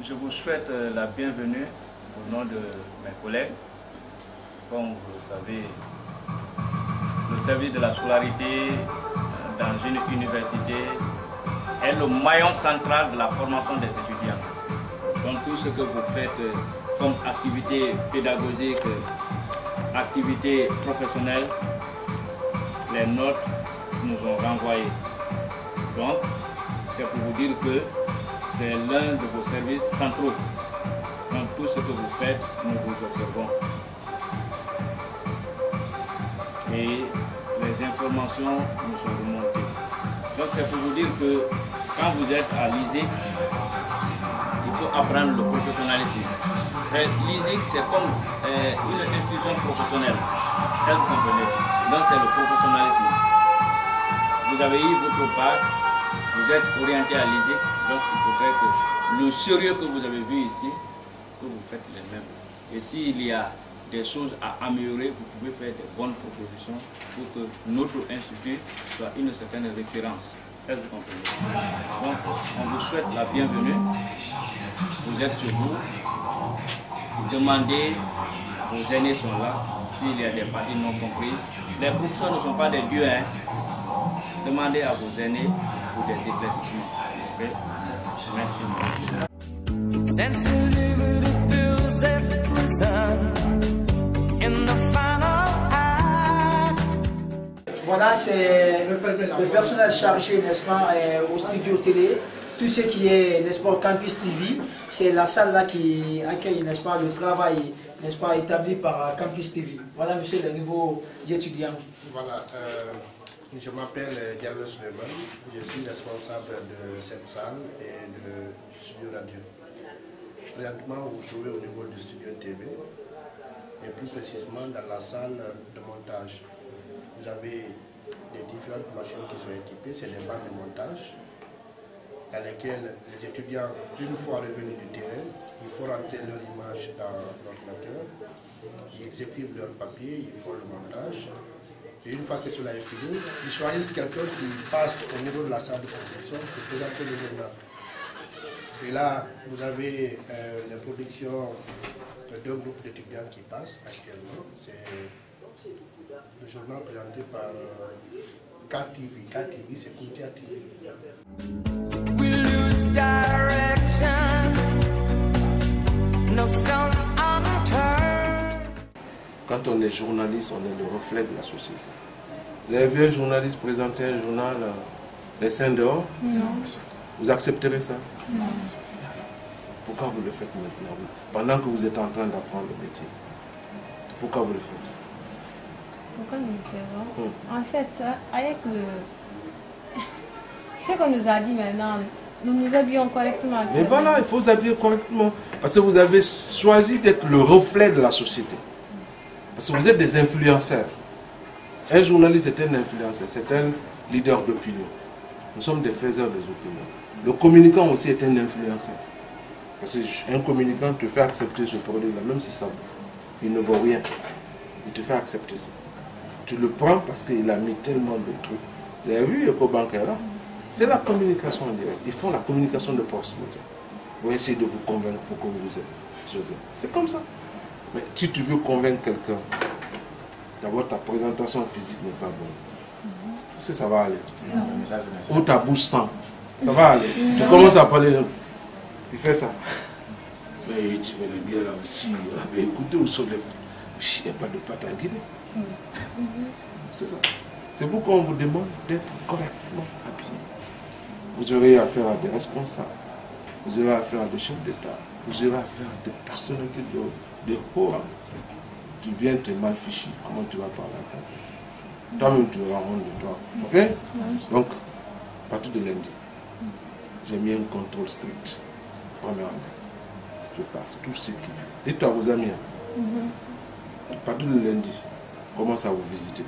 Je vous souhaite la bienvenue au nom de mes collègues. Comme vous le savez, le service de la scolarité dans une université est le maillon central de la formation des étudiants. Donc tout ce que vous faites comme activité pédagogique, activité professionnelle, les notes nous ont renvoyé. Donc c'est pour vous dire que c'est l'un de vos services centraux. Donc tout ce que vous faites, nous vous observons. Et les informations nous sont remontées. Donc c'est pour vous dire que quand vous êtes à l'ISIC, il faut apprendre le professionnalisme. L'ISIC c'est comme une institution professionnelle. Est-ce que vous comprenez? Donc c'est le professionnalisme. Vous avez eu votre bac, vous êtes orienté à l'ISIC, donc il faudrait que le sérieux que vous avez vu ici, que vous faites les mêmes. Et s'il y a des choses à améliorer, vous pouvez faire des bonnes propositions pour que notre institut soit une certaine référence. Est-ce que vous comprenez? Donc, on vous souhaite la bienvenue. Vous êtes chez vous. Vous demandez, vos aînés sont là. S'il y a des parties non comprises, les professeurs ne sont pas des dieux. Hein. Demandez à vos aînés pour des éclaircissements. Okay? Merci. Voilà, c'est le personnel chargé, n'est-ce pas, au studio télé. Tout ce qui est, n'est-ce pas, Campus TV, c'est la salle là qui accueille, n'est-ce pas, le travail, n'est-ce pas, établi par Campus TV. Voilà, monsieur, le nouveau étudiant. Voilà, je m'appelle Diallo Suleiman, je suis responsable de cette salle et de studio radio. Présentement, vous vous trouvez au niveau du studio TV et plus précisément dans la salle de montage. Vous avez des différentes machines qui sont équipées, c'est des bancs de montage dans lesquelles les étudiants, une fois revenus du terrain, il faut rentrer leur image dans l'ordinateur, ils écrivent leur papier, ils font le montage. Et une fois que cela est fini, ils choisissent quelqu'un qui passe au niveau de la salle de production pour présenter le journal. Et là, vous avez les productions de deux groupes d'étudiants qui passent actuellement. C'est le journal présenté par KTV. KTV, c'est Koutia TV. Quand on est journaliste, on est le reflet de la société. Vous avez vu un journaliste présenter un journal, les seins dehors? Non. Vous accepterez ça? Non. Pourquoi vous le faites maintenant? Pendant que vous êtes en train d'apprendre le métier. Pourquoi vous le faites? Pourquoi nous le faisons? En fait, avec ce qu'on nous a dit maintenant, nous nous habillons correctement. Mais voilà, il faut s'habiller correctement. Parce que vous avez choisi d'être le reflet de la société. Parce que vous êtes des influenceurs. Un journaliste est un influenceur, c'est un leader d'opinion. Nous sommes des faiseurs des opinions. Le communicant aussi est un influenceur. Parce qu'un communicant te fait accepter ce produit-là, même si ça, il ne vaut rien. Il te fait accepter ça. Tu le prends parce qu'il a mis tellement de trucs. Vous avez vu EcoBank est là? C'est la communication en direct. Ils font la communication de proximité. Ils vont essayer de vous convaincre pour que vous êtes. C'est comme ça. Mais si tu veux convaincre quelqu'un, d'abord ta présentation physique n'est pas bonne. Parce que ça va aller. Ou ta bouche sent. Ça va aller. Tu commences à parler. Il fait ça. Mais il dit, mais le bien là aussi, mais écoutez, au soleil, il n'y a pas de pâte à Guinée. C'est ça. C'est pourquoi on vous demande d'être correctement habillé. Vous aurez affaire à des responsables. Vous aurez affaire à des chefs d'État. Vous aurez affaire à des personnalités de haut rang. Tu viens te mal ficher. Comment tu vas parler à quelqu'un? Toi-même, tu auras honte de toi. Ok? Donc, à partir de lundi, j'ai mis un contrôle strict. Premièrement, je passe tout ce qui... Dites à vos amis. À partir de lundi, commence à vous visiter.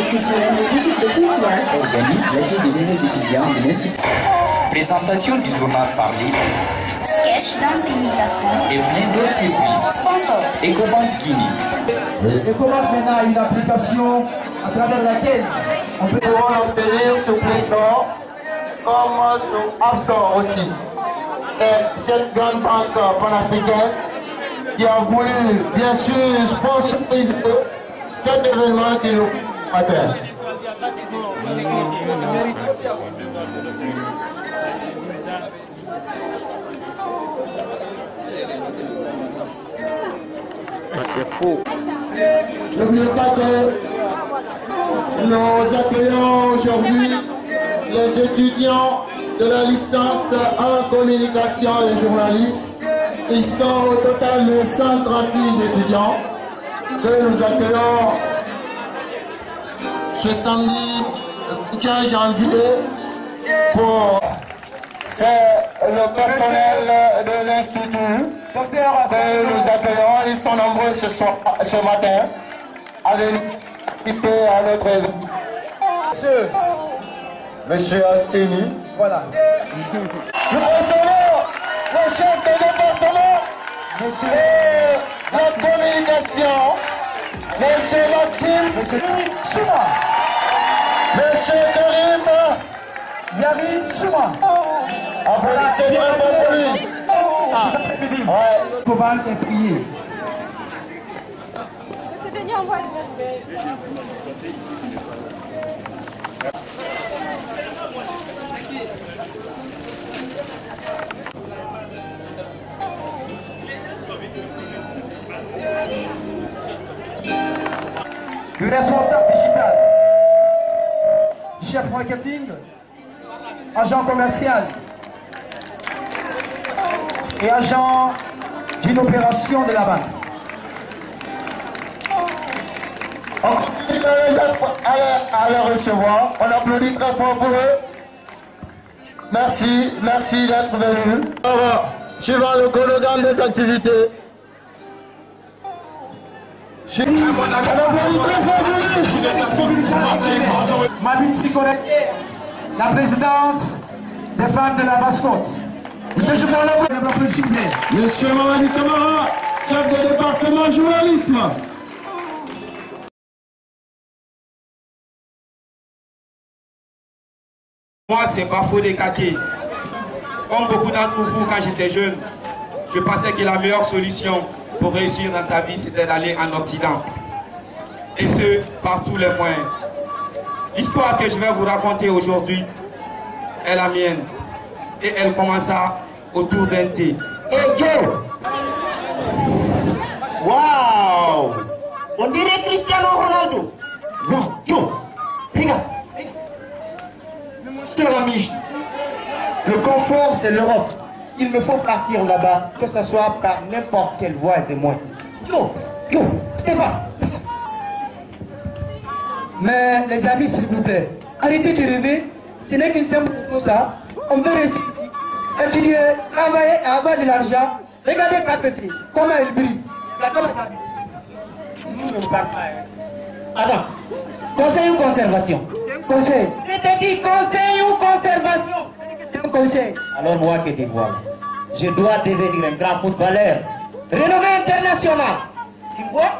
culturel et visite de comptoir organise l'accueil des nouveaux étudiants de l'Institut. Présentation du journal parlé. Sketch, danse et imitation. Et plein d'autres surprises. Sponsor. Ecobank Guinée. Ecobank maintenant a une application à travers laquelle on peut l'obtenir sur Play Store comme sur App Store aussi. C'est cette grande banque panafricaine qui a voulu bien sûr sponsoriser cet événement qui nous matin. N'oubliez pas que nous accueillons aujourd'hui les étudiants de la licence en communication et journalisme. Ils sont au total de 138 étudiants que nous accueillons ce samedi 15 janvier pour... C'est le personnel de l'Institut que nous accueillons. Ils sont nombreux ce matin à venir assister à notre événement. Monsieur Alcini. Voilà. Nous recevons le chef de département, monsieur la communication, monsieur Maxime, monsieur Souma, monsieur Karim Yarin Souma. Applaudissez bien pour lui. Ouais. Comment est prié? Monsieur Denis, envoie le le responsable digital, chef marketing, agent commercial et agent d'une opération de la banque. On à les recevoir. On applaudit très fort pour eux. Merci, merci d'être venus. Suivant le chronogramme des activités. Mabine Sikone, la présidente des femmes de la basse-côte. Monsieur Mamadi Kamara, chef de département journalisme. Moi, c'est Bafodé Kake. Comme beaucoup d'entre vous, quand j'étais jeune, je pensais que la meilleure solution pour réussir dans sa vie, c'était d'aller en Occident. Et ce, par tous les moyens. L'histoire que je vais vous raconter aujourd'hui est la mienne. Et elle commença autour d'un thé. Et Joe! Waouh! On dirait Cristiano Ronaldo. Non, Joe! Regarde! Le confort, c'est l'Europe. Il me faut partir là-bas, que ce soit par n'importe quelle voie et moyens. Joe! Stéphane! Mais les amis, s'il vous plaît, arrêtez de rêver. Ce n'est qu'une simple chose ça. On veut réussir, étudier, travailler et avoir de l'argent. Regardez KPC, comment il brille. Nous ne parlons pas. Attends, conseil ou conservation? Conseil. C'est-à-dire conseil ou conservation? C'est un conseil. Alors moi que tu vois, je dois devenir un grand footballeur, renommé international. Tu vois?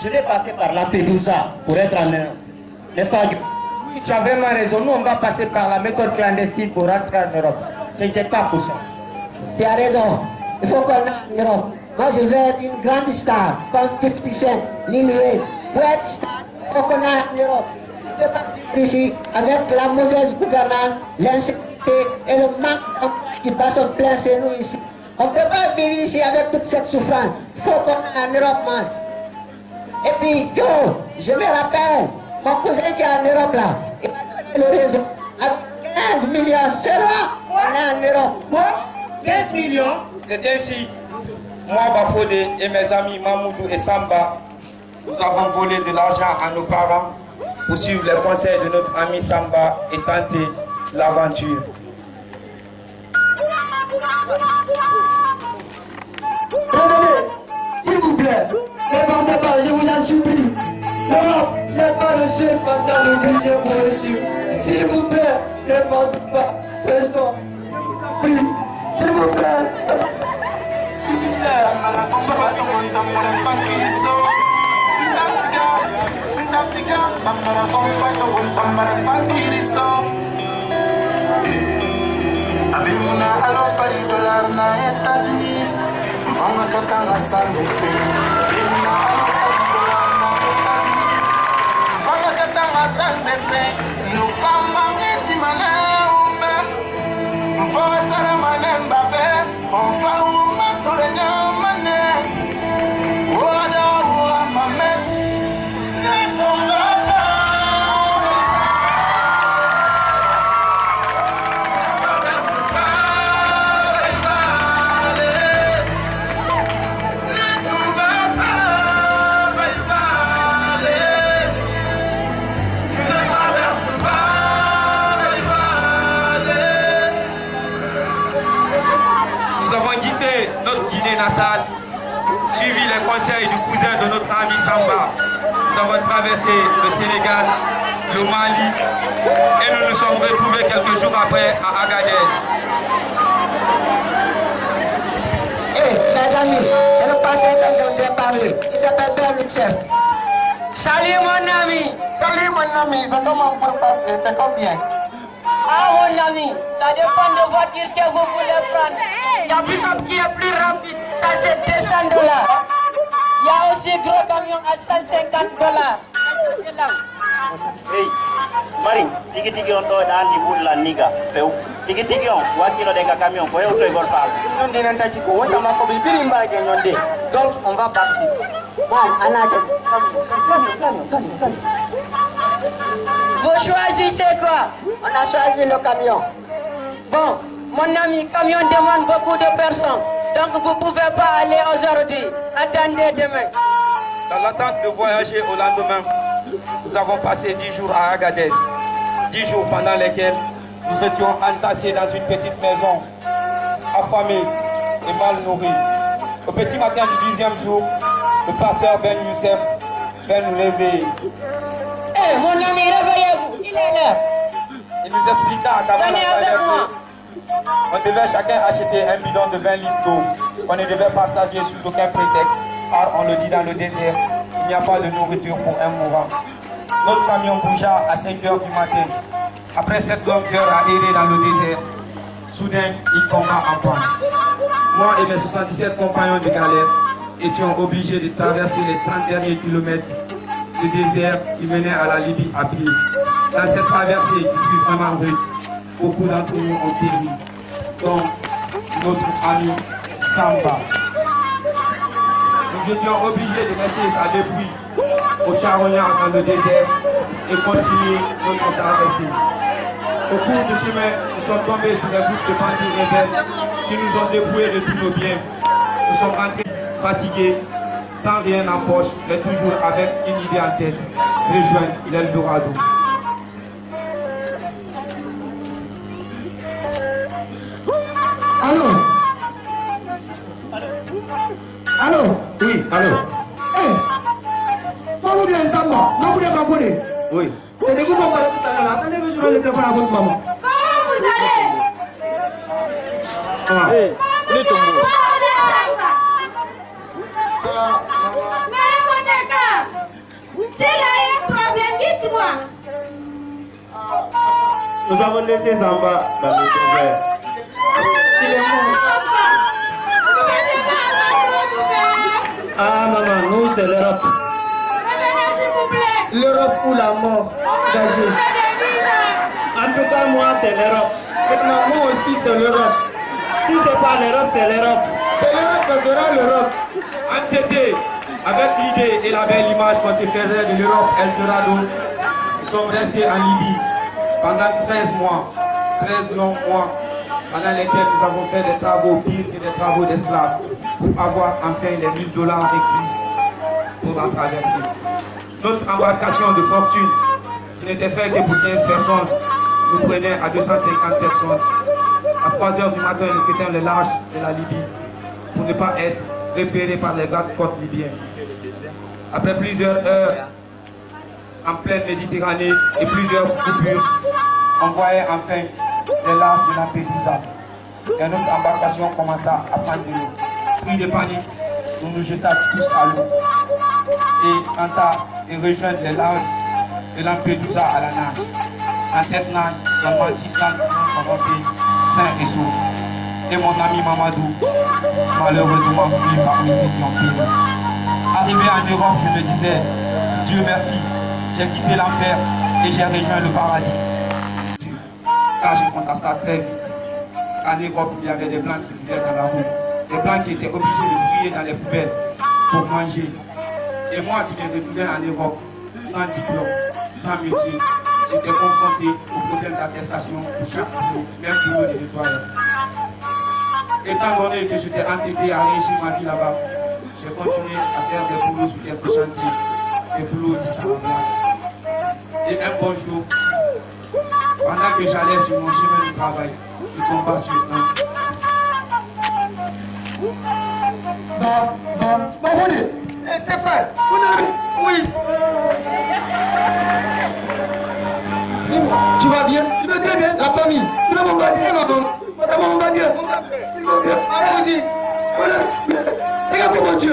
Je vais passer par Lampedusa pour être en n'est-ce pas? Oui, tu as vraiment raison. Nous, on va passer par la méthode clandestine pour rentrer en Europe. T'inquiète pas pour ça. Tu as raison. Il faut qu'on aille en Europe. Moi, je veux être une grande star, comme 50 Cent, Lil Wayne. Pour être star, il faut qu'on aille en Europe. Je ne peux pas vivre ici avec la mauvaise gouvernance, l'insécurité et le manque d'emploi qui passe en plein chez nous ici. On ne peut pas vivre ici avec toute cette souffrance. Il faut qu'on aille en Europe, man. Et puis, je me rappelle, mon cousin qui est en Europe là, il m'a donné le réseau. Avec 15 millions seulement, on est en Europe. Quoi? 15 millions? C'est ainsi. Moi, Bafodé et mes amis Mamoudou et Samba, nous avons volé de l'argent à nos parents pour suivre les conseils de notre ami Samba et tenter l'aventure. S'il vous plaît, ne partez pas, je vous en supplie. L'Europe n'est pas le chef passe le budget pour reçu. S'il vous plaît, ne demande pas. Restons. Oui, s'il vous plaît. Abimuna alo pari dollar na États-Unis. Mvanga katanga sangue fe. Abimuna alo pari dollar na États-Unis. Mvanga katanga sangue fe. Nufamba ngeti mana umbe. Mvozara manemba be. Onfa uma tolenya mane. Wada wa mamet. Netonga. Notre Guinée natale, suivi les conseils du cousin de notre ami Samba. Nous avons traversé le Sénégal, le Mali et nous nous sommes retrouvés quelques jours après à Agadez. Mes amis, c'est le passé que je vous ai parlé. Il s'appelle Berluxef. Salut mon ami. Salut mon ami, ça commence pour passer, c'est combien? Ah mon ami, ça dépend de voiture que vous voulez prendre. Il y a pick-up qui est plus rapide, ça c'est $200. Il y a aussi gros camion à $150. C'est là. Hey, Marine, tigi on doit andi bulla niga. Feu, tigi on, wakilo de camion, pour auto et golfal. Non de n'entachiko, on t'a ma phobie, birimba nyonde. Donc on va partir. Bon, anade. Camion. Vous choisissez quoi? On a choisi le camion. Bon, mon ami, camion demande beaucoup de personnes. Donc vous ne pouvez pas aller aujourd'hui. Attendez demain. Dans l'attente de voyager au lendemain, nous avons passé 10 jours à Agadez. 10 jours pendant lesquels nous étions entassés dans une petite maison, affamés et mal nourris. Au petit matin du 10e jour, le pasteur Ben Youssef vint nous réveiller. Hey, mon ami, réveillez-vous, il est l'heure. Il nous expliqua qu'avant la traversée, on devait chacun acheter un bidon de 20 litres d'eau. On ne devait partager sous aucun prétexte, car on le dit dans le désert, il n'y a pas de nourriture pour un mourant. Notre camion bougea à 5 h du matin. Après cette longue heure à errer dans le désert, soudain, il tomba en panne. Moi et mes 77 compagnons de galère étions obligés de traverser les 30 derniers kilomètres de désert qui menait à la Libye à pied. Dans cette traversée qui fut vraiment rude, beaucoup d'entre nous ont péri, dont notre ami Samba. Nous étions obligés de laisser sa dépouille au charognard dans le désert et continuer notre traversée. Au cours du chemin, nous sommes tombés sur les groupes de bandits rebelles qui nous ont dépouillés de tous nos biens. Nous sommes rentrés fatigués, sans rien en poche, mais toujours avec une idée en tête, rejoindre l'Eldorado. Allô? Allô? Oui, allô? Eh! Maman de Samba, maman de Babouné. Oui. Et de vous parler tout à l'heure, attendez, je vais le téléphone à votre maman. Comment vous allez? Ah. Hey, il est tombé. Mais répondez quand? S'il y a un problème, dites-moi. Nous avons laissé Samba dans le désert. Il est mort. Ah maman, nous c'est l'Europe. L'Europe ou la mort. En tout cas, moi c'est l'Europe. Maintenant, moi aussi c'est l'Europe. Si c'est pas l'Europe, c'est l'Europe. C'est l'Europe qui fera l'Europe. Entêtés avec l'idée et la belle image qu'on se faisait de l'Europe Eldorado, nous sommes restés en Libye pendant 13 mois, 13 longs mois, pendant lesquels nous avons fait des travaux pires que des travaux d'esclaves pour avoir enfin les $1000 requises pour la traversée. Notre embarcation de fortune, qui n'était faite que pour 15 personnes, nous prenait à 250 personnes. À 3 h du matin, nous quittons le large de la Libye pour ne pas être repérés par les gardes-côtes libyens. Après plusieurs heures en pleine Méditerranée et plusieurs coupures, on voyait enfin les larges de Lampedusa. Et notre embarcation commença à prendre de l'eau. Pris de panique, nous nous jetâmes tous à l'eau et tentâmes de rejoindre les larges de Lampedusa à la nage. Dans cette nage, seulement 6 d'entre nous sont montés sains et saufs. Et mon ami Mamadou, malheureusement fui parmi ceux qui ont péri. Arrivé en Europe, je me disais, Dieu merci, j'ai quitté l'enfer et j'ai rejoint le paradis. Car j'ai constaté très vite qu'en Europe, il y avait des blancs qui vivaient dans la rue, des blancs qui étaient obligés de fouiller dans les poubelles pour manger. Et moi qui me retrouvais en Europe, sans diplôme, sans métier, j'étais confronté au problème d'attestation de chaque boulot, même boulot de nettoyeur. Étant donné que j'étais entêté à réussir ma vie là-bas, j'ai continué à faire des boulots sur quelques chantiers, des boulots dits à la blague. Et un bon jour, pendant que j'allais sur mon chemin de travail, je tomba sur un. Stéphane, oui. Dis-moi, tu vas bien? Tu vas très bien? La famille? Tu vas bien, maman? Madame, on va bien. Il va bien. Allez-y. Regarde comment tu es.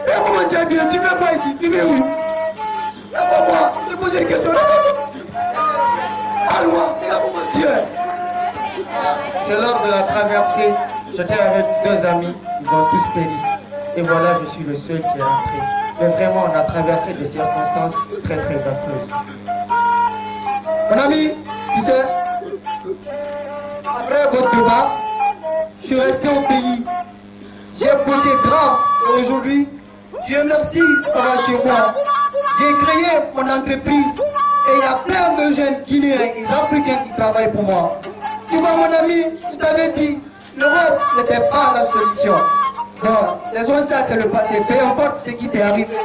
Regarde comment tu es bien. Tu viens pas ici. Tu viens où? Là, pas moi. Je te pose une question. Parle-moi. Regarde comment tu es. C'est lors de la traversée. J'étais avec 2 amis. Ils ont tous péri. Et voilà, je suis le seul qui est rentré. Mais vraiment, on a traversé des circonstances très très affreuses. Mon ami, tu sais, après votre débat, je suis resté au pays. J'ai bossé grave et aujourd'hui, Dieu merci, ça va chez moi. J'ai créé mon entreprise et il y a plein de jeunes Guinéens et Africains qui travaillent pour moi. Tu vois mon ami, je t'avais dit, l'Europe n'était pas la solution. Non, les autres ça c'est le passé, peu importe ce qui t'est arrivé.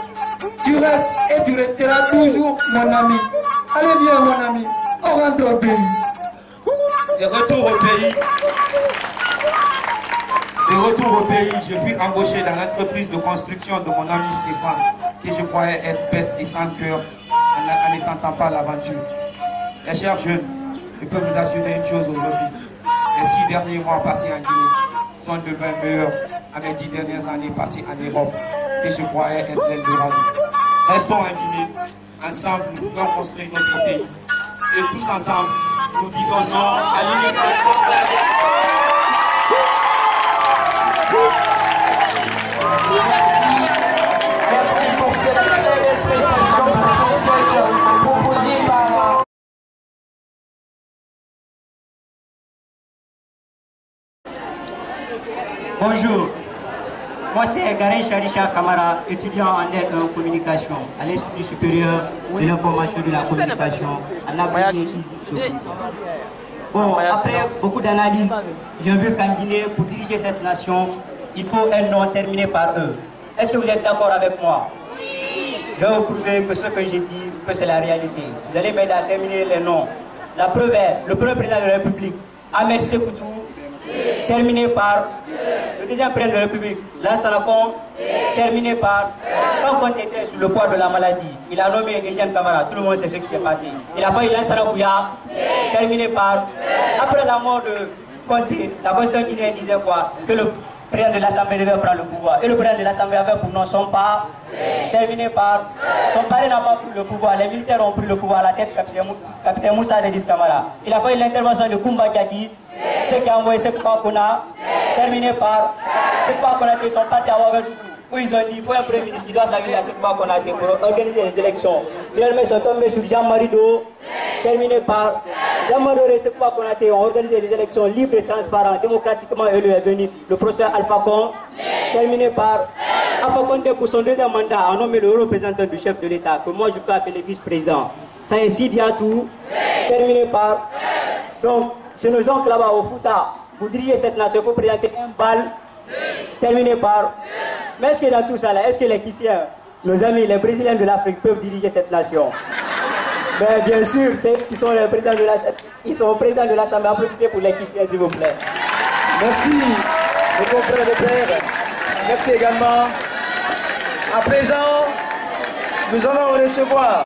Tu restes et tu resteras toujours mon ami. Allez bien mon ami, on rentre au pays. De retour au pays, je fus embauché dans l'entreprise de construction de mon ami Stéphane, que je croyais être bête et sans cœur en n'étentant pas l'aventure. Mes chers jeunes, je peux vous assurer une chose aujourd'hui. Les 6 derniers mois passés en Guinée sont devenus meilleurs à mes 10 dernières années passées en Europe, que je croyais être pleine de radis. Restons en Guinée, ensemble nous pouvons construire notre pays. Et tous ensemble, nous disons non à l'immigration. Merci pour cette belle prestation, pour ce sketch proposé par... Bonjour, moi c'est Garen Charisha Kamara, étudiant en lettres et en communication à l'Institut supérieur de l'information et de la communication à l'avenir ici de Koutié. Bon, après beaucoup d'analyses, j'ai vu qu'en Guinée, pour diriger cette nation, il faut un nom terminé par eux. Est-ce que vous êtes d'accord avec moi? Je vais vous prouver que ce que j'ai dit, que c'est la réalité. Vous allez m'aider à terminer les noms. La preuve est, le premier président de la République, Ahmed Sékoutou, terminé par le deuxième président de la République, Lansana Conté, terminé par, quand Conté était sous le poids de la maladie, il a nommé Etienne Camara, tout le monde sait ce qui s'est passé. Il a fallu Lansana Bouya, terminé par, après la mort de Conté, la Constitution guinéenne disait quoi? Que le président de l'Assemblée devait prendre le pouvoir. Et le président de l'Assemblée avait pour nom son pas, terminé par, son pari n'a pas pris le pouvoir, les militaires ont pris le pouvoir à la tête capitaine Moussa Dedis Camara. Il a fallu l'intervention de Koumba Diadji, ce qui a envoyé Sekpa Kona, terminé par Sekpa Konaté, son parti à Ouagadougou, où ils ont dit qu'il faut un premier ministre qui doit s'arriver à Sekpa Konaté pour organiser les élections. Finalement, ils sont tombés sur Jean-Marie Do, terminé par Jean-Marie Do et Sekpa Konaté ont organisé des élections libres et transparentes, démocratiquement élu et venu le professeur Alpha Condé, terminé par Alpha Condé pour son deuxième mandat a nommé le représentant du chef de l'État, que moi je peux appeler vice-président. Ça est Sidiatou, terminé par. Donc, chez nos oncles là-bas au Fouta, vous diriez cette nation, il faut présenter un bal, terminé par. Mais est-ce que dans tout ça là, est-ce que les Kissiens, nos amis, les Brésiliens de l'Afrique peuvent diriger cette nation? Mais bien sûr, ils sont les présidents de ils sont présidents de l'Assemblée. Applaudissez pour les Kissiens, s'il vous plaît. Merci, mes confrères de père. Merci également. À présent, nous allons recevoir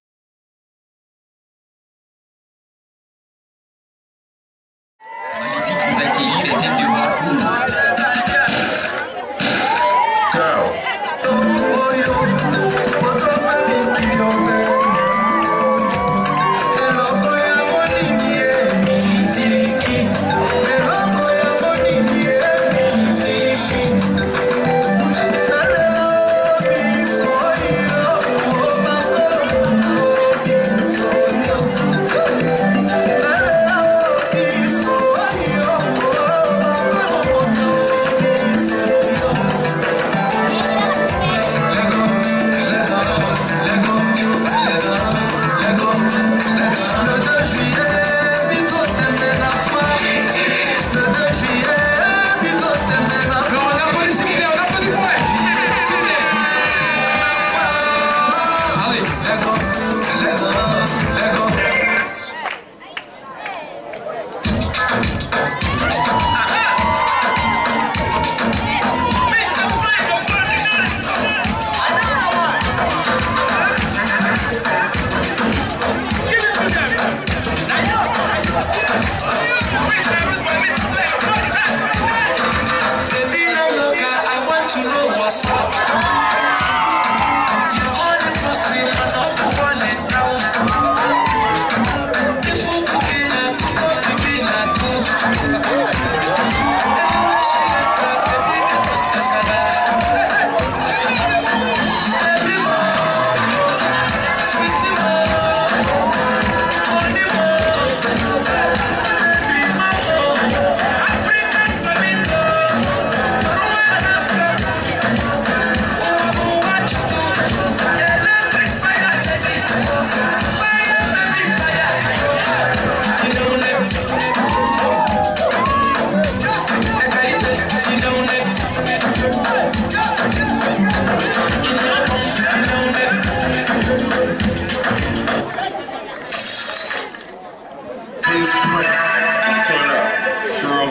Jesus Christ. Turn it up. Sure.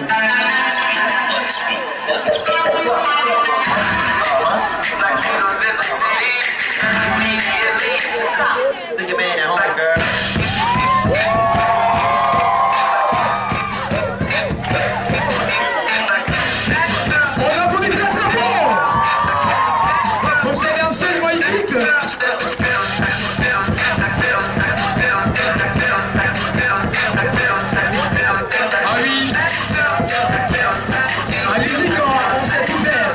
Do your man at home, girl. On applaudit très très fort pour ces danseuses magnifiques. Ah oui. Allez-y quand on sait tout faire.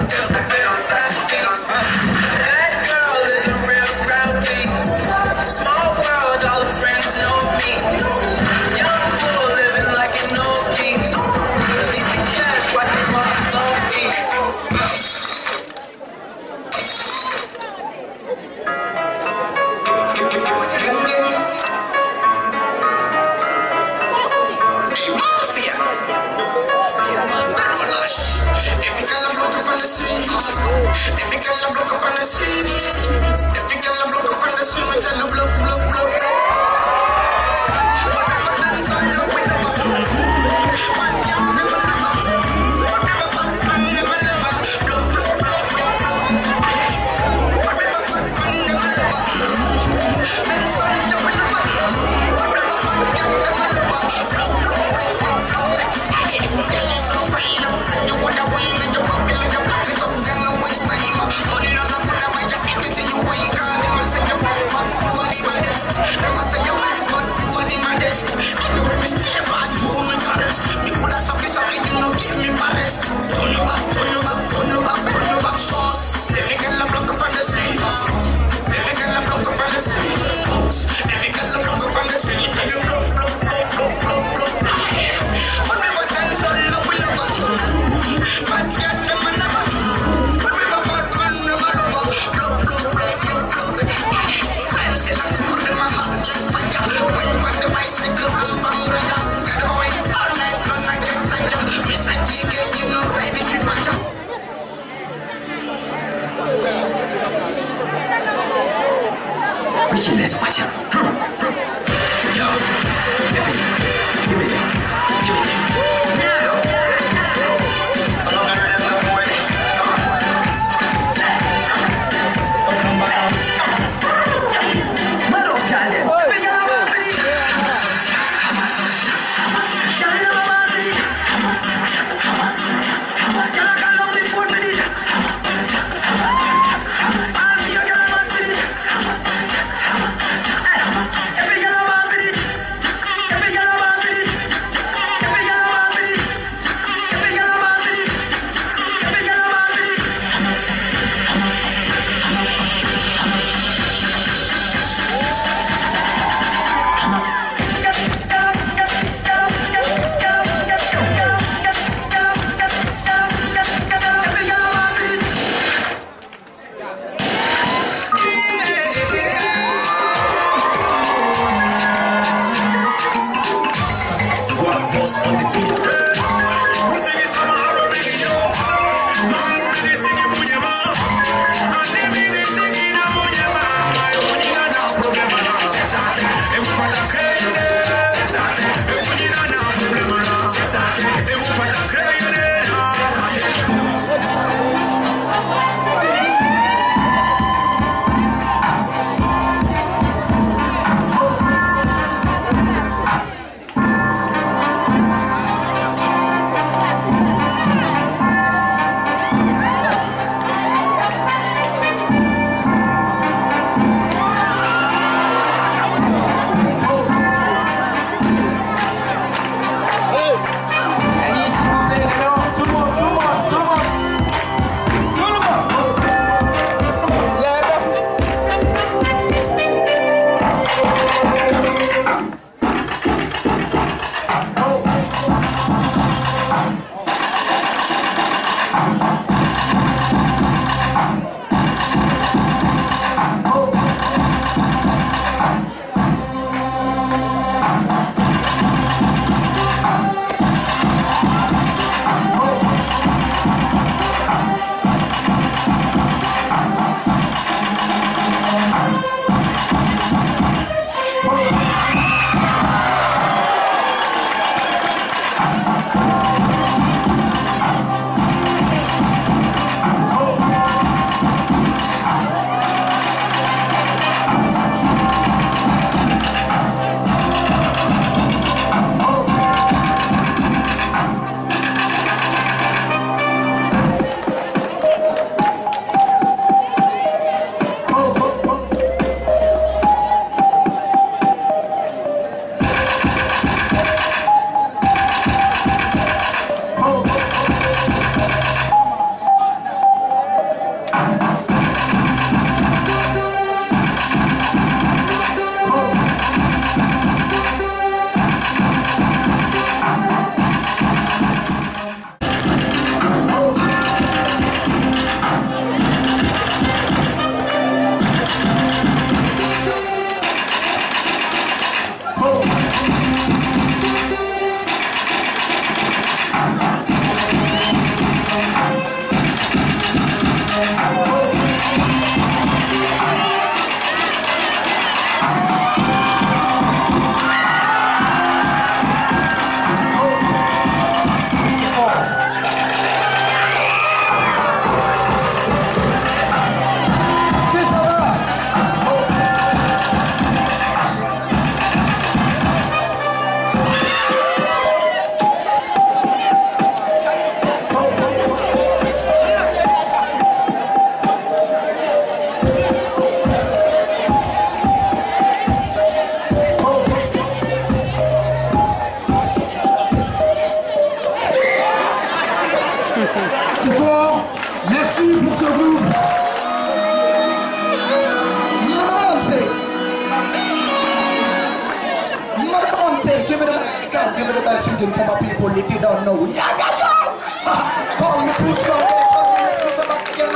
give me the back, give me the back, so for my people, if you don't know. Yeah, yeah, yeah. Call me too slow. Let's get back again.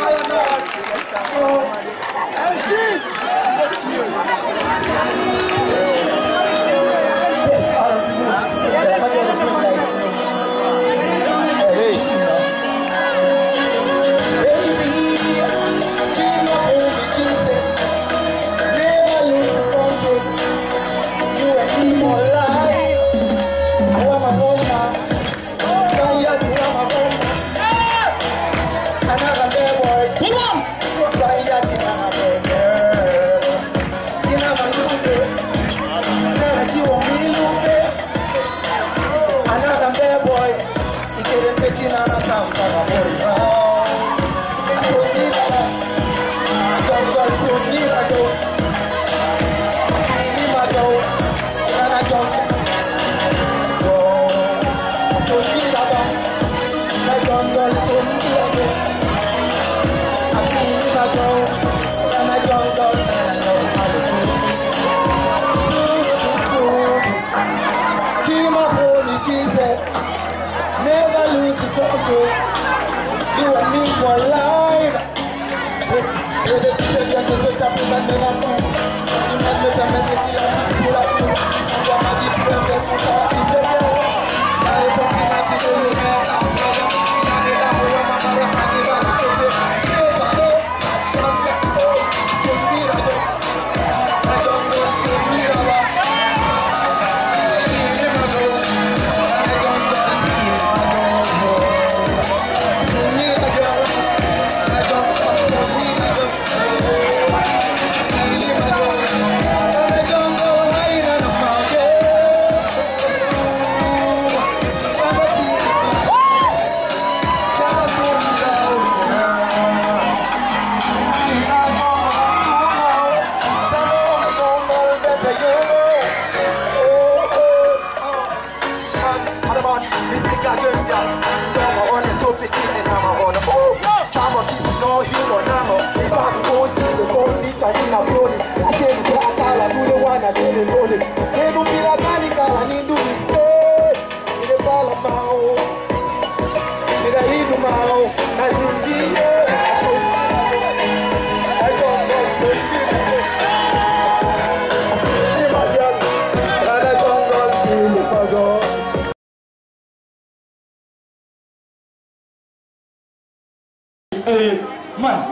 Man,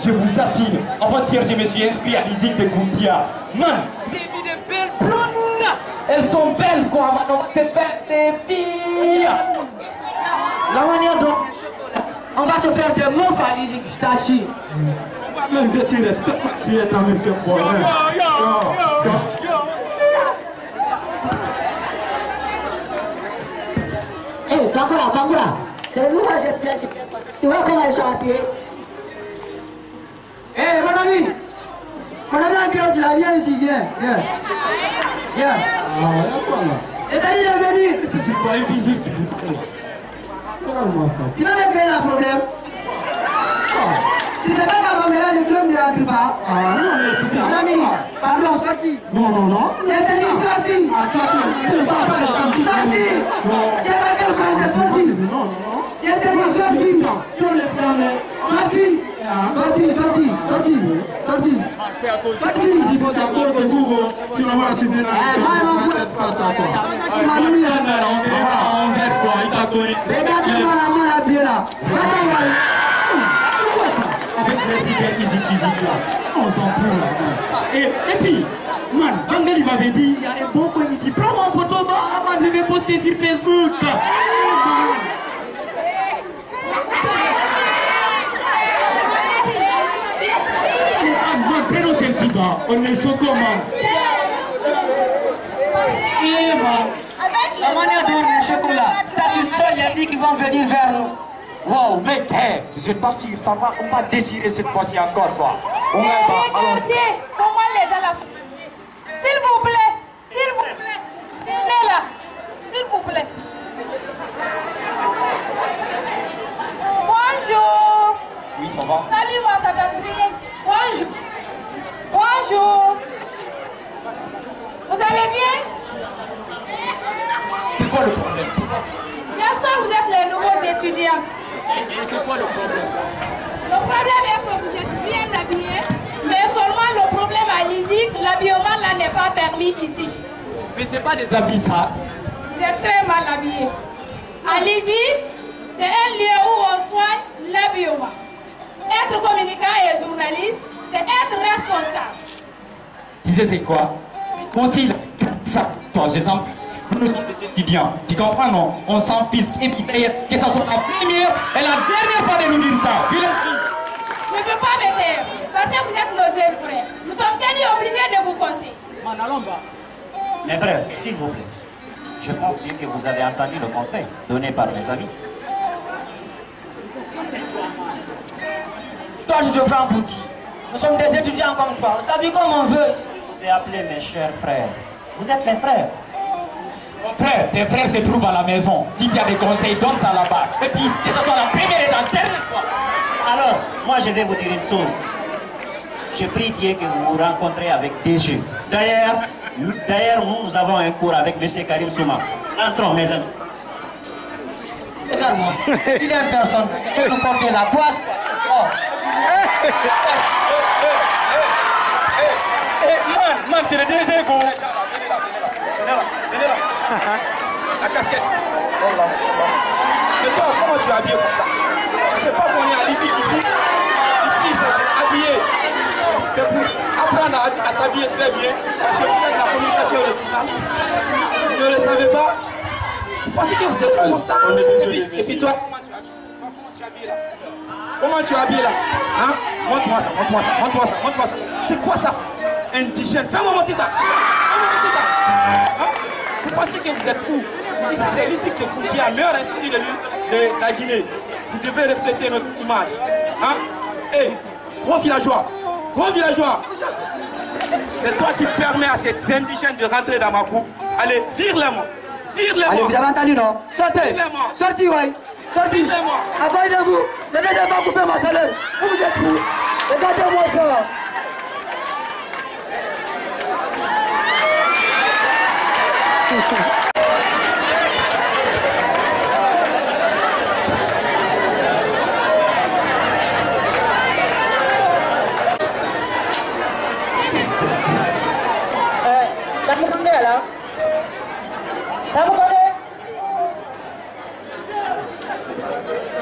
je vous assure, avant-hier je me suis inscrit à l'ISIC de Gountia. Man, j'ai vu des belles blondes. Elles sont belles quoi, maintenant c'est faire des filles. La manière dont on va se faire des mots à l'ISIC, je t'assure. On va même décider, tu es en même temps pour Eh, Bangura, c'est nous qui j'espère que tu vois comment ils sont appuyés. Eh, mon ami, tu l'as bien ici, viens. Et t'as dit de venir. C'est quoi une visite? Tu vas me créer un problème. Tu sais pas qu'avant le club ne rentre pas. Mon ami, pardon, sorti. Non. Tu as dit sorti. Sorti. Tu as pas quel point c'est sorti. Tu as dit sorti. Sorti. C'est à cause de vous, si on va sucer la tête, pas ça quoi. On zèle quoi, il t'a connu. Regarde-moi la main à pied là. C'est quoi ça? Avec les brigades Easy là, on s'en fout là. Et puis, man, Bangali m'avait dit, il y a un bon coin ici. Prends mon photo, man, je vais poster sur Facebook. Prenons selfie là, on est Soko man. Et la manière dont le chocolat, c'est les filles qui vont venir vers nous. Wow, mec, hey, je pas sûr, ça va, on va désirer cette fois-ci encore quoi. On va regardez comment les gens là sont. S'il vous plaît, venez là, s'il vous plaît. Bonjour. Oui, ça va. Salut, moi, ça t'a prié. Bonjour. Vous allez bien? quoi le problème? N'est-ce pas, vous êtes les nouveaux étudiants? Et c'est quoi le problème? Le problème est que vous êtes bien habillés, mais seulement le problème à l'ISIC, l'habillement là n'est pas permis ici. Mais c'est pas des habits ça. Vous êtes très mal habillés. À l'ISIC, c'est un lieu où on soigne l'habillement. Être communicant et journaliste, c'est être responsable. Tu sais c'est quoi? Aussi, ça, toi, je t'en prie. Nous sommes des étudiants. Tu comprends, non? On s'en piste. Et puis d'ailleurs, que ça soit la première et la dernière fois de nous dire ça. Je ne peux pas me taire, parce que vous êtes nos jeunes frères. Nous sommes tenus obligés de vous conseiller. Mes frères, s'il vous plaît, je pense bien que vous avez entendu le conseil donné par mes amis. Toi, je te prends pour qui? Nous sommes des étudiants comme toi. On s'habille comme on veut. Je vous ai appelé mes chers frères. Vous êtes mes frères. Mon frère, tes frères se trouvent à la maison. Si tu as des conseils, donne ça là-bas. Et puis, que ce soit la première et la dernière fois. Alors, moi, je vais vous dire une chose. Je prie Dieu que vous vous rencontrez avec des jeux. D'ailleurs, nous avons un cours avec M. Karim Souma. Entrons, mes amis. Regarde-moi. Il aime personne. Il veut nous porter la poisse. Oh. Man, c'est le deuxième go. Venez là. La casquette. Mais toi, comment tu es habillé comme ça? Tu sais pas qu'on est à l'ISIC ici? Ici, c'est habillé. C'est pour apprendre à s'habiller très bien. Parce que vous faites la communication et le journalisme. Vous ne le savez pas? Vous pensez que vous êtes comme ça? On est désolé. Et puis toi, comment tu es habillé là? Comment tu es habillé là? Hein? Montre-moi ça. C'est quoi ça? Indigène. Fais-moi monter ça. Hein? Vous pensez que vous êtes où? Ici, c'est l'ISIC de Koutia, meilleur institut de la Guinée. Vous devez refléter notre image. Hein? Et gros villageois. C'est toi qui permets à ces indigènes de rentrer dans ma cour. Allez, vire-les-moi. Allez, vous avez entendu, non? Sortez, ouais. Sortez. Accompagnez-vous. Ne laissez pas couper ma salaire. Vous êtes fous. Regardez-moi ça.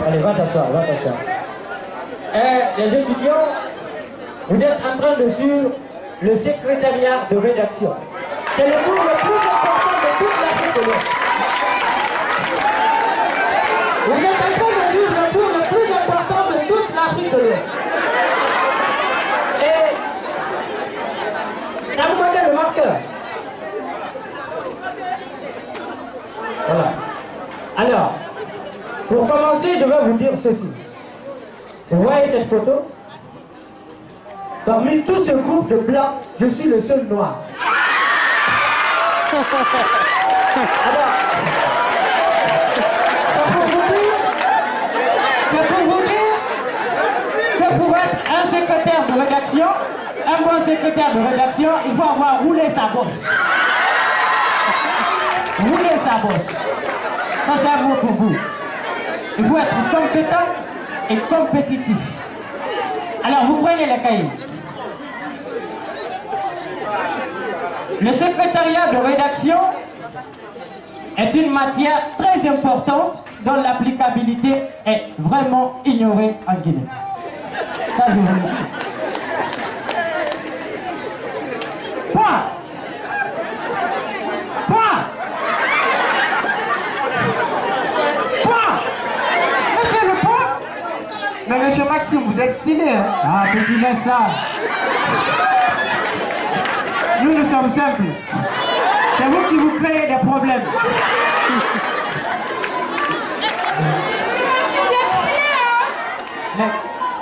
Allez, va t'asseoir. Les étudiants, vous êtes en train de suivre le secrétariat de rédaction. C'est le cours le plus important de toute l'Afrique de l'Ouest. Vous êtes en train de suivre le cours le plus important de toute l'Afrique de l'Ouest. Et vous connaissez le marqueur. Voilà. Alors, pour commencer, je vais vous dire ceci. Vous voyez cette photo? Parmi tout ce groupe de blancs, je suis le seul noir. Alors, c'est pour vous dire que pour être un secrétaire de rédaction, un bon secrétaire de rédaction, il faut avoir roulé sa bosse. Rouler sa bosse. Ça, c'est un mot pour vous. Il faut être compétent et compétitif. Alors, vous prenez les cahiers. Le secrétariat de rédaction est une matière très importante dont l'applicabilité est vraiment ignorée en Guinée. Ça, je vous le dis. Point. Mettez le point. Mais monsieur Maxime, vous êtes stylé, hein? Ah, petit laisse ça. Nous sommes simples. C'est vous qui vous créez des problèmes. Mais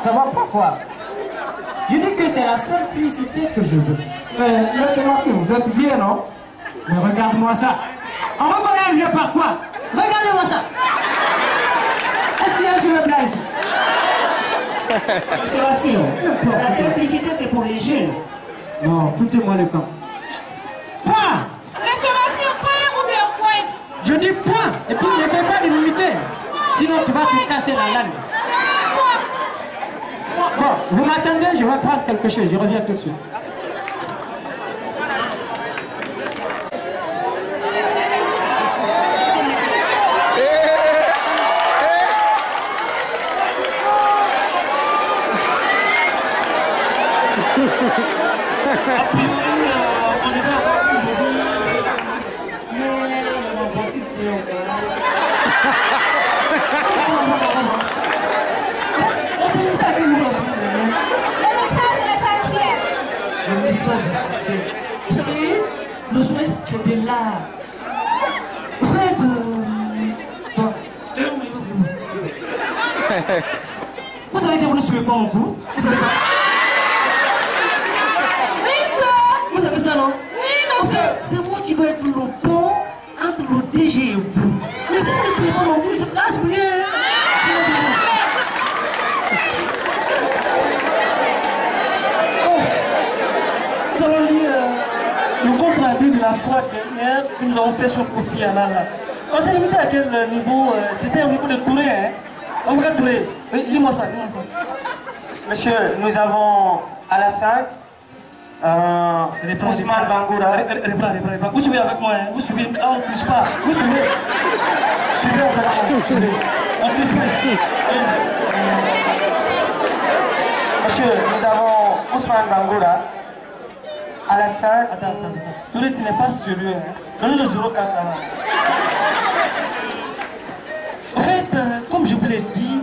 ça va pas quoi? Je dis que c'est la simplicité que je veux. Mais laissez-moi faire, vous êtes vieux, non? Mais regarde-moi ça. On reconnaît un vieux par quoi? Regardez-moi ça. Est-ce qu'il y a un cheveu blanc ici? Sébastien, la simplicité c'est pour les jeunes. Non, foutez-moi le camp. Point. Monsieur Maxime, point ou bien point? Je Je dis point. Et puis n'essaie pas de m'imiter. Sinon tu vas te casser la langue. Bon, vous m'attendez, je vais prendre quelque chose. Je reviens tout de suite. A priori, on devait avoir aujourd'hui, mais on va aussi on s'est limité à quel niveau la semaine dernière? Le message essentiel. Le message essentiel. Vous savez, le journaliste c'est de l'art. Vous faites bon. Vous savez que vous ne suivez pas mon cours? Vous savez ça? Vous savez ça, non? Oui, monsieur. C'est moi qui dois être le pont entre le DG et vous. Mais si vous ne suivez pas mon cours, je place rien. Nous allons lire le compte rendu de la fois dernière que nous avons fait sur Kofi Annan. On s'est limité à quel niveau? C'était au niveau de Touré, hein? On va Touré. Oui, lis-moi ça, lis-moi ça. Monsieur, nous avons Alassane, Ousmane Bangoura. Vous suivez avec moi, hein? Vous suivez, on ne triche pas. Vous suivez. Suivez avec moi, vous suivez. On ne triche pas ici. Monsieur, nous avons Ousmane Bangoura, Alassane. Attends. Touré, tu n'es pas sérieux. Hein? Donnez le 04 là. En fait, comme je vous l'ai dit,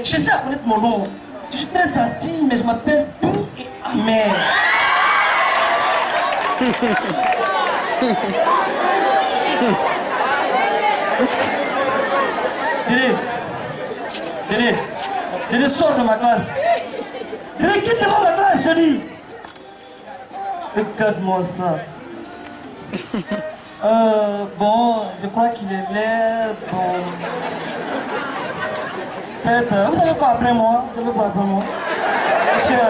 cherchez à connaître mon nom. Je suis très gentil, mais je m'appelle Doux et Amer. Dédé, sors de ma classe. Dédé, quitte devant ma classe, je dis. Regarde-moi ça. Bon, je crois qu'il est l'air bon. Peut-être, vous savez pas après moi? Vous savez pas après moi? Monsieur,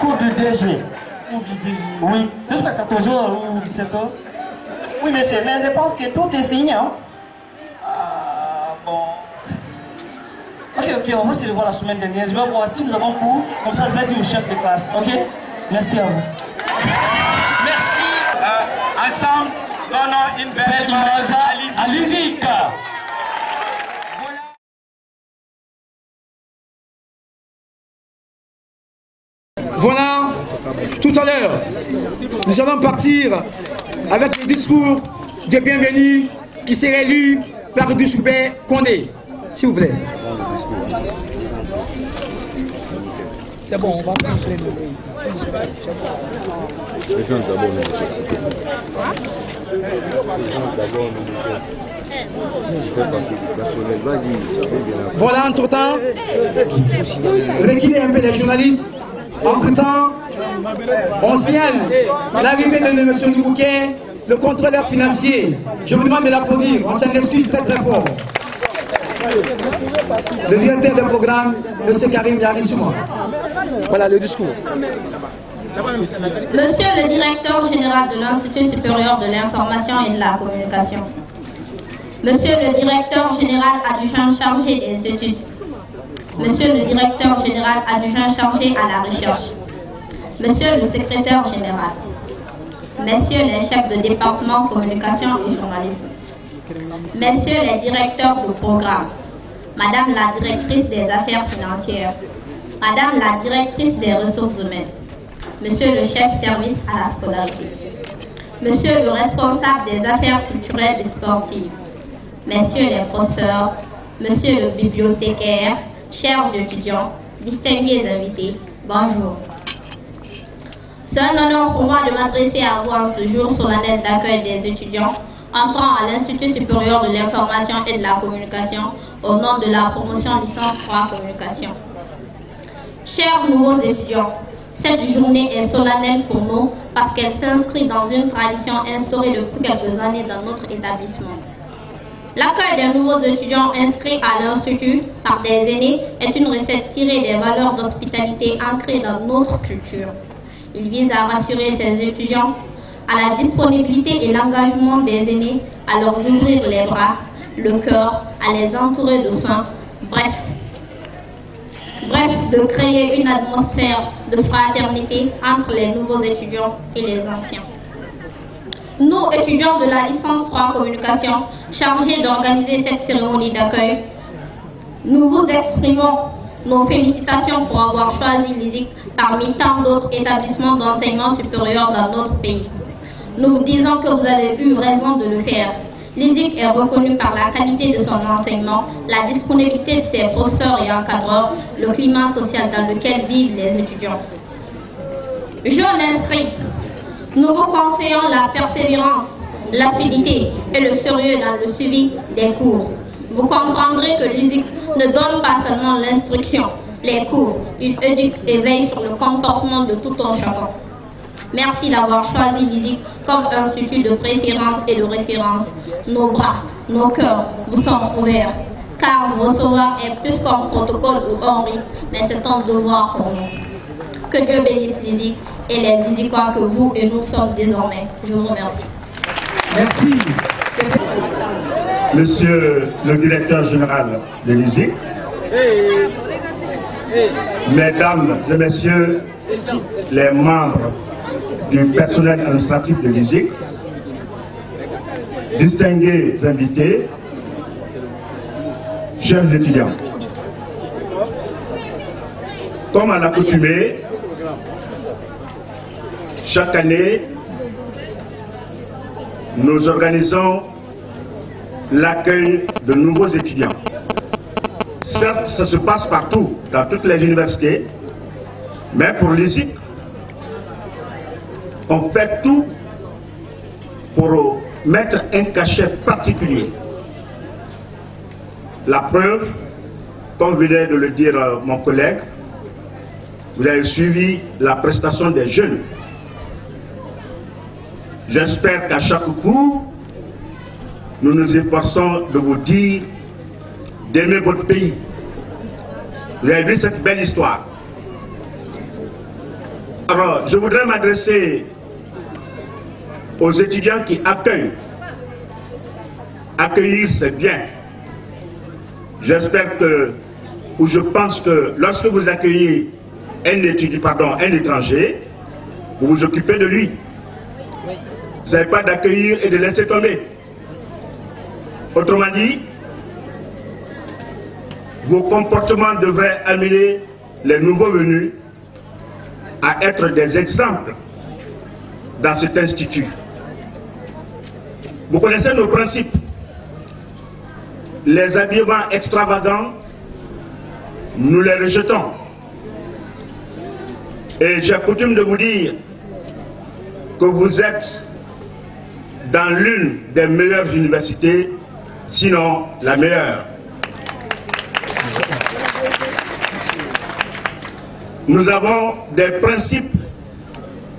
cours du DG. Cours du DG? Oui. C'est jusqu'à 14h ou 17h? Oui, monsieur, mais je pense que tout est signé, hein? Ah, bon. Ok, on va se revoir la semaine dernière. Je vais voir si nous avons cours. Comme ça, je vais dire au chef de classe. Ok? Merci à vous. Merci. Ensemble, donnons une belle image à Luzic. Voilà, tout à l'heure, nous allons partir avec le discours de bienvenue qui sera lu par Dousoubé Kondé. S'il vous plaît. C'est bon, on va prendre les noms. Voilà, entre-temps, reculer un peu les journalistes. Entre-temps, on signale l'arrivée de M. Ndoumbouké, le contrôleur financier. Je vous demande de l'applaudir, on s'en excuse très très fort. Le directeur du programme, M. Karim Yarissouma. Voilà le discours. Monsieur le directeur général de l'Institut supérieur de l'information et de la communication. Monsieur le directeur général adjoint chargé des études. Monsieur le directeur général adjoint chargé à la recherche. Monsieur le secrétaire général. Messieurs les chefs de département communication et journalisme. Messieurs les directeurs de programme. Madame la directrice des affaires financières. Madame la directrice des ressources humaines. Monsieur le chef service à la scolarité. Monsieur le responsable des affaires culturelles et sportives. Messieurs les professeurs. Monsieur le bibliothécaire. Chers étudiants, distingués invités, bonjour. C'est un honneur pour moi de m'adresser à vous en ce jour solennel d'accueil des étudiants entrant à l'Institut supérieur de l'information et de la communication au nom de la promotion licence 3 communication. Chers nouveaux étudiants, cette journée est solennelle pour nous parce qu'elle s'inscrit dans une tradition instaurée depuis quelques années dans notre établissement. L'accueil des nouveaux étudiants inscrits à l'Institut par des aînés est une recette tirée des valeurs d'hospitalité ancrées dans notre culture. Il vise à rassurer ces étudiants à la disponibilité et l'engagement des aînés, à leur ouvrir les bras, le cœur, à les entourer de soins, bref, de créer une atmosphère de fraternité entre les nouveaux étudiants et les anciens. Nous, étudiants de la licence 3 communication, chargés d'organiser cette cérémonie d'accueil, nous vous exprimons nos félicitations pour avoir choisi l'ISIC parmi tant d'autres établissements d'enseignement supérieur dans notre pays. Nous vous disons que vous avez eu raison de le faire. L'ISIC est reconnu par la qualité de son enseignement, la disponibilité de ses professeurs et encadreurs, le climat social dans lequel vivent les étudiants. Jeunes inscrits, nous vous conseillons la persévérance, l'assiduité et le sérieux dans le suivi des cours. Vous comprendrez que l'ISIC ne donne pas seulement l'instruction, les cours, il éduque et veille sur le comportement de tout un chacun. Merci d'avoir choisi l'ISIC comme institut de préférence et de référence. Nos bras, nos cœurs vous sont ouverts, car vous recevoir est plus qu'un protocole ou un rite, mais c'est un devoir pour nous. Que Dieu bénisse l'ISIC et les ISICois que vous et nous sommes désormais. Je vous remercie. Merci. Monsieur le directeur général de l'ISIC, mesdames et messieurs les membres du personnel administratif de l'ISIC, distingués invités, chers étudiants, comme à l'accoutumée, chaque année, nous organisons l'accueil de nouveaux étudiants. Certes, ça se passe partout, dans toutes les universités, mais pour l'ISIC, on fait tout pour mettre un cachet particulier. La preuve, comme venait de le dire mon collègue, vous avez suivi la prestation des jeunes. J'espère qu'à chaque cours, nous nous efforçons de vous dire d'aimer votre pays. Vous avez vu cette belle histoire. Alors, je voudrais m'adresser aux étudiants qui accueillent. Accueillir, c'est bien. J'espère que, ou je pense que lorsque vous accueillez un étranger, vous vous occupez de lui. Vous n'avez pas d'accueillir et de laisser tomber. Autrement dit, vos comportements devraient amener les nouveaux venus à être des exemples dans cet institut. Vous connaissez nos principes. Les habillements extravagants, nous les rejetons. Et j'ai coutume de vous dire que vous êtes dans l'une des meilleures universités, sinon la meilleure. Nous avons des principes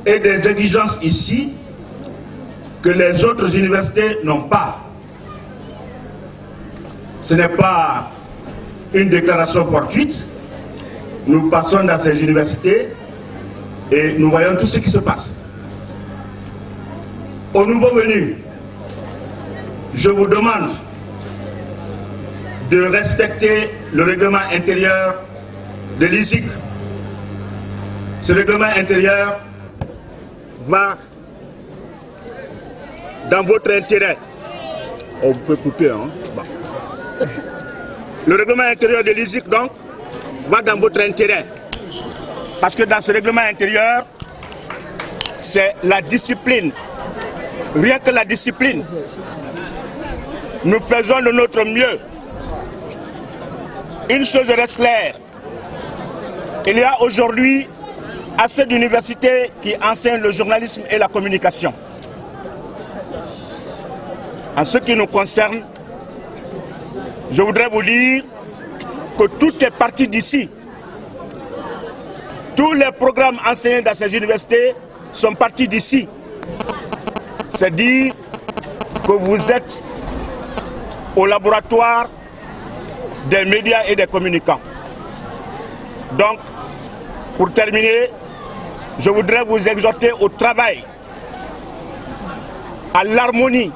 et des exigences ici que les autres universités n'ont pas. Ce n'est pas une déclaration fortuite. Nous passons dans ces universités et nous voyons tout ce qui se passe. Aux nouveaux venus, je vous demande de respecter le règlement intérieur de l'ISIC. Ce règlement intérieur va dans votre intérêt. On peut couper, hein? Bon. Le règlement intérieur de l'ISIC, donc, va dans votre intérêt. Parce que dans ce règlement intérieur, c'est la discipline. Rien que la discipline. Nous faisons de notre mieux. Une chose reste claire. Il y a aujourd'hui assez d'universités qui enseignent le journalisme et la communication. En ce qui nous concerne, je voudrais vous dire que tout est parti d'ici. Tous les programmes enseignés dans ces universités sont partis d'ici. C'est dire que vous êtes au laboratoire des médias et des communicants. Donc, pour terminer, je voudrais vous exhorter au travail. à l'harmonie.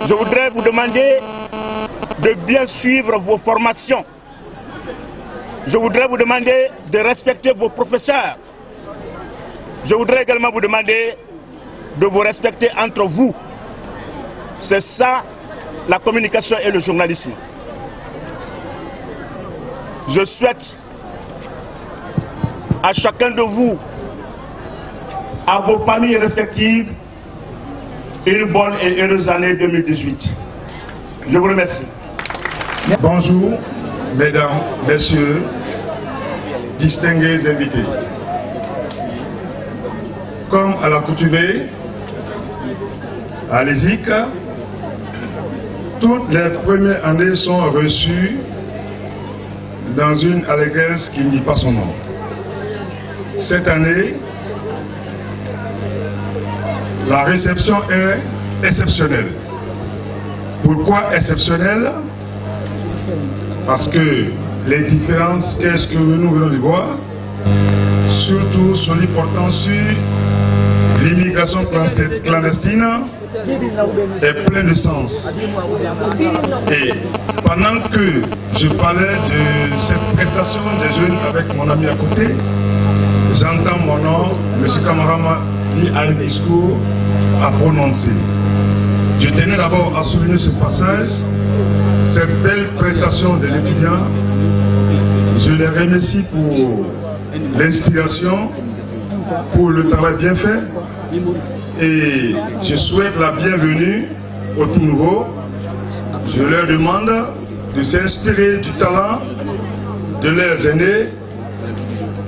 Je voudrais vous demander de bien suivre vos formations. Je voudrais vous demander de respecter vos professeurs. Je voudrais également vous demander de vous respecter entre vous. C'est ça la communication et le journalisme. Je souhaite à chacun de vous, à vos familles respectives, une bonne et heureuse année 2018. Je vous remercie. Bonjour, mesdames, messieurs, distingués invités. Comme à l'accoutumée, à l'ESIC, toutes les premières années sont reçues dans une allégresse qui ne dit pas son nom. Cette année, la réception est exceptionnelle. Pourquoi exceptionnelle? Parce que les différents sketchs que nous venons de voir, surtout sur les portant sur l'immigration clandestine, est plein de sens. Et pendant que je parlais de cette prestation des jeunes avec mon ami à côté, j'entends mon nom, M. Camara m'a dit un discours à prononcer. Je tenais d'abord à souligner ce passage, cette belle prestation des étudiants. Je les remercie pour l'inspiration, pour le travail bien fait. Et je souhaite la bienvenue au tout nouveau. Je leur demande de s'inspirer du talent de leurs aînés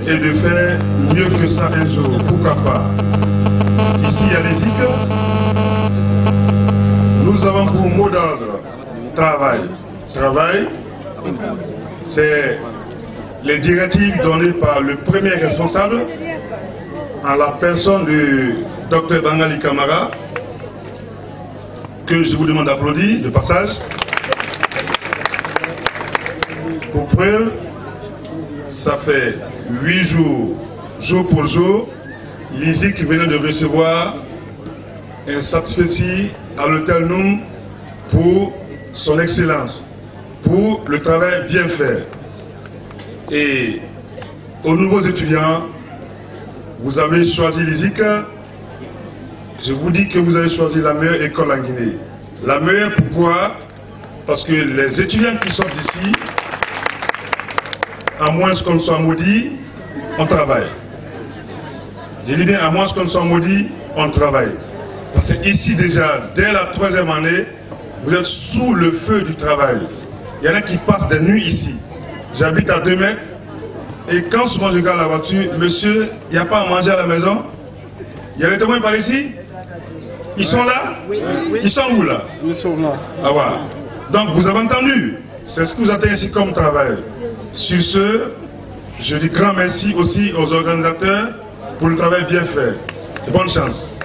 et de faire mieux que ça un jour, pourquoi pas. Ici à l'ESIC, nous avons pour mot d'ordre travail. Travail, c'est les directives données par le premier responsable en la personne du Dr Bangali Camara, que je vous demande d'applaudir de passage. Pour preuve, ça fait 8 jours, jour pour jour, l'ISIC venait de recevoir un satisfait à l'hôtel Noum pour son excellence, pour le travail bien fait. Et aux nouveaux étudiants, vous avez choisi l'ISIC. Je vous dis que vous avez choisi la meilleure école en Guinée. La meilleure pourquoi? Parce que les étudiants qui sortent d'ici, à moins qu'on soit maudit, on travaille. Je dis bien à moins qu'on soit maudit, on travaille. Parce que ici déjà, dès la 3e année, vous êtes sous le feu du travail. Il y en a qui passent des nuits ici. J'habite à 2 mètres. Et quand souvent je regarde la voiture, monsieur, il n'y a pas à manger à la maison. Il y a les témoins par ici. Ils sont là? Oui. Ils sont où là? Ils sont là. Ah voilà. Donc vous avez entendu. C'est ce que vous attendez ici comme travail. Sur ce, je dis grand merci aussi aux organisateurs pour le travail bien fait. Et bonne chance.